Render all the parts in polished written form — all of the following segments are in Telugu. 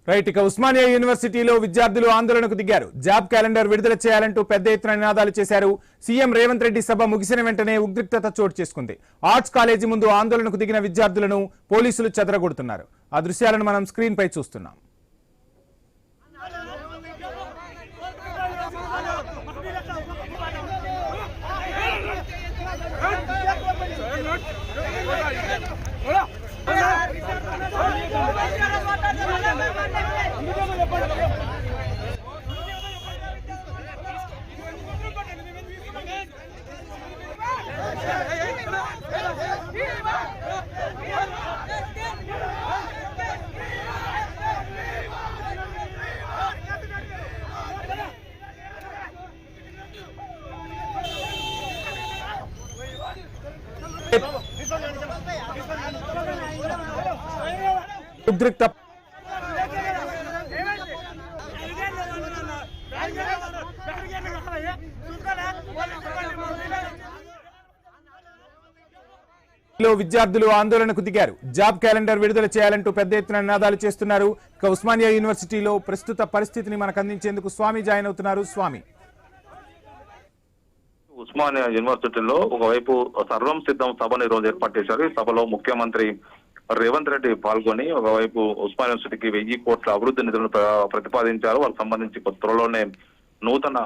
రైట్ ఇక ఉస్మానియా యూనివర్సిటీలో విద్యార్థులు ఆందోళనకు దిగారు. జాబ్ క్యాలెండర్ విడుదల చేయాలంటూ పెద్ద ఎత్తున నినాదాలు చేశారు. సీఎం రేవంత్ రెడ్డి సభ ముగిసిన వెంటనే ఉద్రిక్తత చోటు చేసుకుంది. ఆర్ట్స్ కాలేజీ ముందు ఆందోళనకు దిగిన విద్యార్థులను పోలీసులు చెదరగొడుతున్నారు. ఆ దృశ్యాలను మనం స్క్రీన్ పై చూస్తున్నాం. ఉద్రిక్త విద్యార్థులు ఆందోళనకు దిగారు. జాబ్ క్యాలెండర్ విడుదల చేయాలంటూ పెద్ద ఎత్తున నినాదాలు చేస్తున్నారు. ఇక ఉస్మానియా యూనివర్సిటీలో ప్రస్తుత పరిస్థితిని మనకు అందించేందుకు స్వామి జాయిన్ అవుతున్నారు. స్వామి, ఉస్మానియా యూనివర్సిటీలో ఒకవైపు సర్వం సిద్ధం సభను ఈరోజు ఏర్పాటు చేశారు. ఈ సభలో ముఖ్యమంత్రి రేవంత్ రెడ్డి పాల్గొని ఒకవైపు ఉస్మానియా యూనివర్సిటీకి 1000 కోట్ల అభివృద్ధి నిధులను ప్రతిపాదించారు. వాళ్ళకి సంబంధించి త్వరలోనే నూతన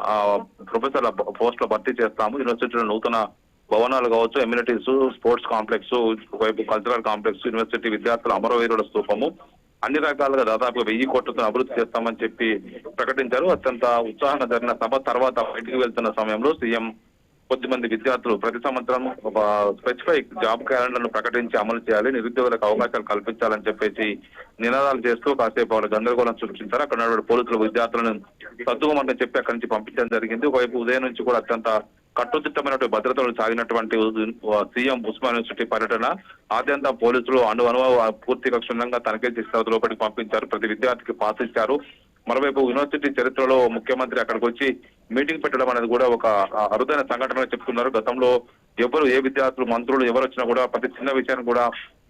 ప్రొఫెసర్ల పోస్టులు భర్తీ చేస్తాము. యూనివర్సిటీలో నూతన భవనాలు కావచ్చు, ఎమ్యూనిటీస్, స్పోర్ట్స్ కాంప్లెక్స్, ఒకవైపు కల్చరల్ కాంప్లెక్స్, యూనివర్సిటీ విద్యార్థుల అమరవీరుల స్తూపము, అన్ని రకాలుగా దాదాపు 1000 కోట్లతో అభివృద్ధి చేస్తామని చెప్పి ప్రకటించారు. అత్యంత ఉత్సాహంగా జరిగిన సభ తర్వాత బయటికి వెళ్తున్న సమయంలో సీఎం కొద్దిమంది విద్యార్థులు ప్రతి సంవత్సరం ఒక స్పెసిఫిక్ జాబ్ క్యాలెండర్ ను ప్రకటించి అమలు చేయాలి, నిరుద్యోగులకు అవకాశాలు కల్పించాలని చెప్పేసి నినాదాలు చేస్తూ కాసేపు వాళ్ళు గందరగోళం సృష్టించారు. అక్కడ పోలీసులు విద్యార్థులను సర్దుకోమని చెప్పి అక్కడి నుంచి పంపించడం జరిగింది. ఒకవైపు ఉదయం నుంచి కూడా అత్యంత కట్టుదిట్టమైనటువంటి భద్రతలు సాగినటువంటి సీఎం ఉస్మానియా యూనివర్సిటీ పర్యటన ఆద్యంతం పోలీసులు పూర్తిగా క్షుణ్ణంగా తనిఖీ చేసి లోపలికి పంపించారు. ప్రతి విద్యార్థికి పాస్ ఇచ్చారు. మరోవైపు యూనివర్సిటీ చరిత్రలో ముఖ్యమంత్రి అక్కడికి వచ్చి మీటింగ్ పెట్టడం అనేది కూడా ఒక అరుదైన సంఘటనగా చెప్తున్నారు. గతంలో ఎవరు ఏ విద్యార్థులు, మంత్రులు ఎవరు వచ్చినా కూడా ప్రతి చిన్న విషయాన్ని కూడా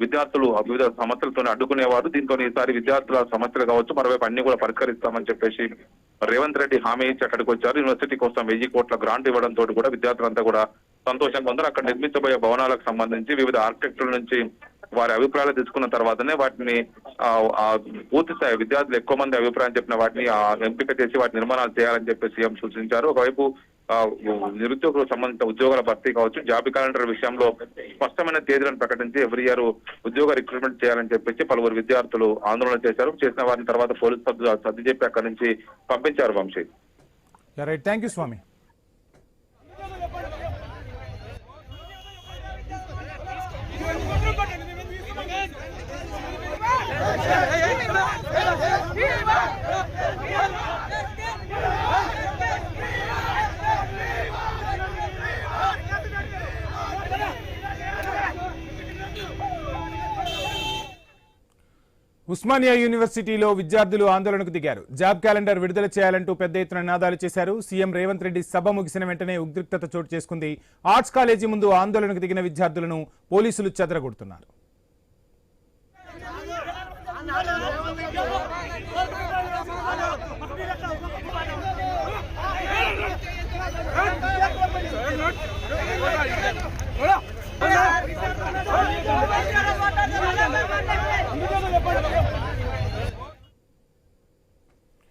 విద్యార్థులు వివిధ సమస్యలతో అడ్డుకునేవారు. దీంతో ఈసారి విద్యార్థుల సమస్యలు కావచ్చు, మరోవైపు అన్ని కూడా పరిష్కరిస్తామని చెప్పేసి రేవంత్ రెడ్డి హామీ ఇచ్చి అక్కడికి వచ్చారు. యూనివర్సిటీ కోసం 1000 కోట్ల గ్రాంట్ ఇవ్వడంతో కూడా విద్యార్థులంతా కూడా సంతోషంగా ఉన్నారు. అక్కడ నిర్మించబోయే భవనాలకు సంబంధించి వివిధ ఆర్కిటెక్టుల నుంచి వారి అభిప్రాయాలు తీసుకున్న తర్వాతనే వాటిని పూర్తి స్థాయి విద్యార్థులు ఎక్కువ మంది అభిప్రాయం చెప్పిన వాటిని ఎంపిక చేసి వాటి నిర్మాణాలు చేయాలని చెప్పి సీఎం సూచించారు. ఒకవైపు నిరుద్యోగులకు సంబంధించిన ఉద్యోగాల భర్తీ కావచ్చు, జాబ్ క్యాలెండర్ విషయంలో స్పష్టమైన తేదీలను ప్రకటించి ఎవ్రీ ఇయర్ ఉద్యోగ రిక్రూట్మెంట్ చేయాలని చెప్పేసి పలువురు విద్యార్థులు ఆందోళన చేశారు. చేసిన వారిని తర్వాత పోలీసు సర్ది చెప్పి అక్కడి నుంచి పంపించారు. వంశీ, థ్యాంక్ యూ స్వామి. ఉస్మానియా యూనివర్సిటీలో విద్యార్థులు ఆందోళనకు దిగారు. జాబ్ క్యాలెండర్ విడుదల చేయాలంటూ పెద్ద ఎత్తున నినాదాలు చేశారు. సీఎం రేవంత్ రెడ్డి సభ ముగిసిన వెంటనే ఉద్రిక్తత చోటు చేసుకుంది. ఆర్ట్స్ కాలేజీ ముందు ఆందోళనకు దిగిన విద్యార్థులను పోలీసులు చెదరగొడుతున్నారు. Hola.